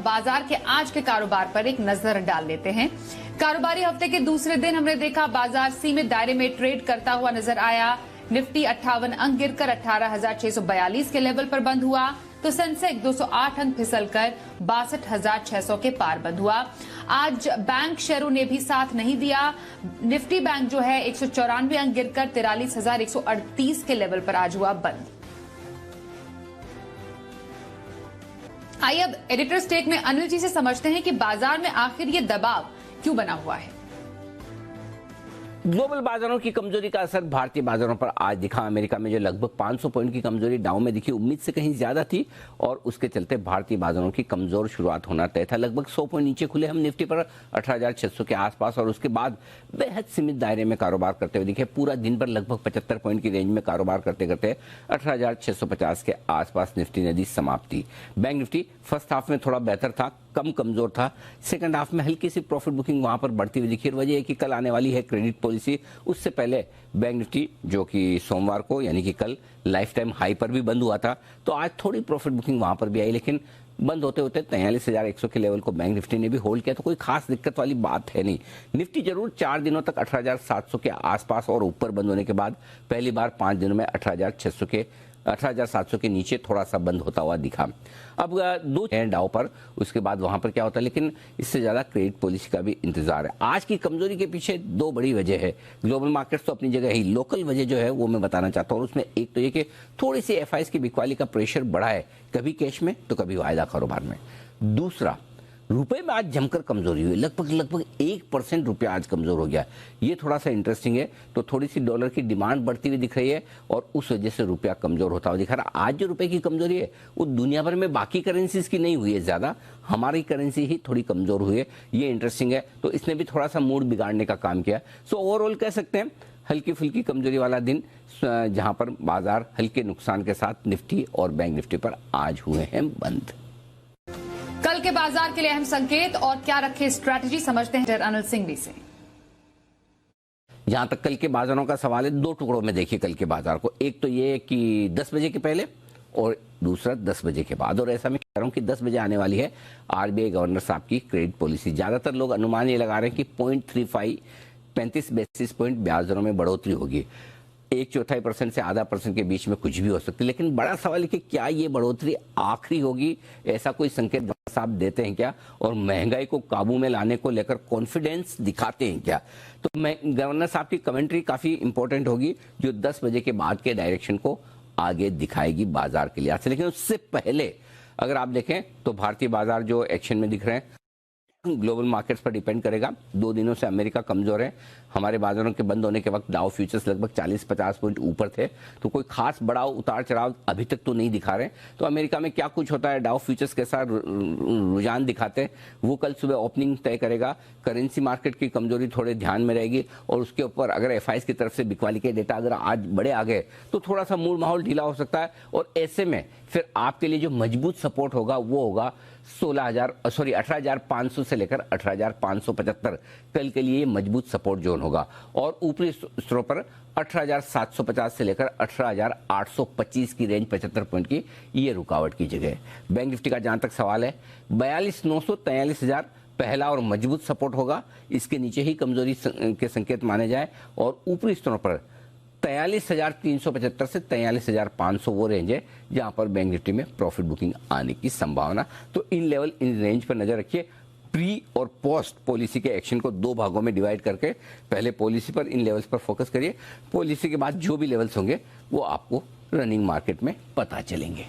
बाजार के आज के कारोबार पर एक नजर डाल लेते हैं। कारोबारी हफ्ते के दूसरे दिन हमने देखा बाजार सीमित दायरे में ट्रेड करता हुआ नजर आया। निफ्टी 58 अंक गिरकर 18,642 के लेवल पर बंद हुआ, तो सेंसेक्स 208 अंक फिसलकर 62,600 के पार बंद हुआ। आज बैंक शेयरों ने भी साथ नहीं दिया। निफ्टी बैंक जो है 194 अंक गिरकर 43,138 के लेवल पर आज हुआ बंद। आइए अब एडिटर्स टेक में अनिल जी से समझते हैं कि बाजार में आखिर ये दबाव क्यों बना हुआ है। ग्लोबल बाजारों की कमजोरी का असर भारतीय बाजारों पर आज दिखा। अमेरिका में जो लगभग 500 पॉइंट की कमजोरी डाउ में दिखी, उम्मीद से कहीं ज्यादा थी और उसके चलते भारतीय बाजारों की कमजोर शुरुआत होना तय था। लगभग 100 पॉइंट नीचे खुले हम निफ्टी पर 18,600 के आसपास और उसके बाद बेहद सीमित दायरे में कारोबार करते हुए दिखे। पूरा दिन भर लगभग 75 पॉइंट की रेंज में कारोबार करते करते 18,650 के आसपास निफ्टी ने दी समाप्ति। बैंक निफ्टी फर्स्ट हाफ में थोड़ा बेहतर था, कम कमजोर था। सेकंड हाफ में हल्की सी प्रॉफिट बुकिंग वहां पर बढ़ती हुई दिखी। वजह है कि कल आने वाली है क्रेडिट पॉलिसी। उससे पहले बैंक निफ्टी जो कि सोमवार को यानी कि कल लाइफ टाइम हाई पर भी बंद हुआ था, तो आज थोड़ी प्रॉफिट बुकिंग वहां पर भी आई, लेकिन बंद होते होते 43,100 के लेवल को बैंक निफ्टी ने भी होल्ड किया, तो कोई खास दिक्कत वाली बात है नहीं। निफ्टी जरूर 4 दिनों तक 18,700 के आसपास और ऊपर बंद होने के बाद पहली बार 5 दिनों में 18,700 के नीचे थोड़ा सा बंद होता हुआ दिखा। अब 2 हैं डाउ पर, उसके बाद वहां पर क्या होता है, लेकिन इससे ज्यादा क्रेडिट पॉलिसी का भी इंतजार है। आज की कमजोरी के पीछे 2 बड़ी वजह है। ग्लोबल मार्केट्स तो अपनी जगह ही, लोकल वजह जो है वो मैं बताना चाहता हूँ। उसमें एक तो ये कि थोड़ी सी एफआईएस की बिकवाली का प्रेशर बढ़ा है, कभी कैश में तो कभी वायदा कारोबार में। दूसरा, रुपए में आज जमकर कमजोरी हुई, लगभग 1% रुपया आज कमजोर हो गया। ये थोड़ा सा इंटरेस्टिंग है। तो थोड़ी सी डॉलर की डिमांड बढ़ती हुई दिख रही है और उस वजह से रुपया कमजोर होता हुआ दिख रहा है। आज जो रुपए की कमजोरी है वो दुनिया भर में बाकी करेंसीज की नहीं हुई है ज्यादा, हमारी करेंसी ही थोड़ी कमजोर हुई है। ये इंटरेस्टिंग है, तो इसने भी थोड़ा सा मूड बिगाड़ने का काम किया। सो ओवरऑल कह सकते हैं हल्की फुल्की कमजोरी वाला दिन, जहां पर बाजार हल्के नुकसान के साथ निफ्टी और बैंक निफ्टी पर आज हुए हैं बंद। कल के बाजार के लिए अहम संकेत और क्या रखे स्ट्रैटेजी, समझते हैं अनिल सिंघवी से। जहां तक कल के बाजारों का सवाल है, 2 टुकड़ों में देखिए कल के बाजार को। एक तो ये कि 10 बजे के पहले और दूसरा 10 बजे के बाद। और ऐसा मैं कह रहा हूं कि 10 बजे आने वाली है आरबीआई गवर्नर साहब की क्रेडिट पॉलिसी। ज्यादातर लोग अनुमान ये लगा रहे हैं कि 35 बेसिस पॉइंट ब्याज दरों में बढ़ोतरी होगी। 1/4% से आधा % के बीच में कुछ भी हो सकती है, लेकिन बड़ा सवाल है कि क्या ये बढ़ोतरी आखिरी होगी, ऐसा कोई संकेत गवर्नर साहब देते हैं क्या, और महंगाई को काबू में लाने को लेकर कॉन्फिडेंस दिखाते हैं क्या। तो गवर्नर साहब की कमेंट्री काफी इंपॉर्टेंट होगी, जो 10 बजे के बाद के डायरेक्शन को आगे दिखाएगी बाजार के लिहाज से। लेकिन उससे पहले अगर आप देखें तो भारतीय बाजार जो एक्शन में दिख रहे हैं ग्लोबल मार्केट्स पर डिपेंड करेगा। 2 दिनों से अमेरिका कमजोर है। हमारे बाजारों के बंद होने के वक्त डाउ फ्यूचर्स लगभग 40-50 पॉइंट ऊपर थे, तो कोई खास बड़ा उतार चढ़ाव अभी तक तो नहीं दिखा रहे। तो अमेरिका में क्या कुछ होता है, डाउ फ्यूचर्स के साथ रुझान दिखाते हैं, वो कल सुबह ओपनिंग तय करेगा। करेंसी मार्केट की कमजोरी थोड़े ध्यान में रहेगी और उसके ऊपर अगर एफआईएस की तरफ से बिकवाली के डेटा अगर आज बड़े आ गए तो थोड़ा सा मूड माहौल ढीला हो सकता है। और ऐसे में फिर आपके लिए जो मजबूत सपोर्ट होगा वो होगा 18,500 से लेकर 18,575 कल के लिए मजबूत सपोर्ट जोन होगा। और ऊपरी स्तरों पर 18,750 से लेकर 18,825 की रेंज 75 पॉइंट की, ये रुकावट की जगह है। बैंक निफ्टी का जहां तक सवाल है 42,900 43,000 पहला और मजबूत सपोर्ट होगा। इसके नीचे ही कमजोरी के संकेत माने जाए। और ऊपरी स्तरों पर 43,375 से 43,500 वो रेंज है जहां पर बैंक निफ्टी में प्रॉफिट बुकिंग आने की संभावना। तो इन लेवल, इन रेंज पर नजर रखिए। प्री और पोस्ट पॉलिसी के एक्शन को 2 भागों में डिवाइड करके पहले पॉलिसी पर, इन लेवल्स पर फोकस करिए। पॉलिसी के बाद जो भी लेवल्स होंगे वो आपको रनिंग मार्केट में पता चलेंगे।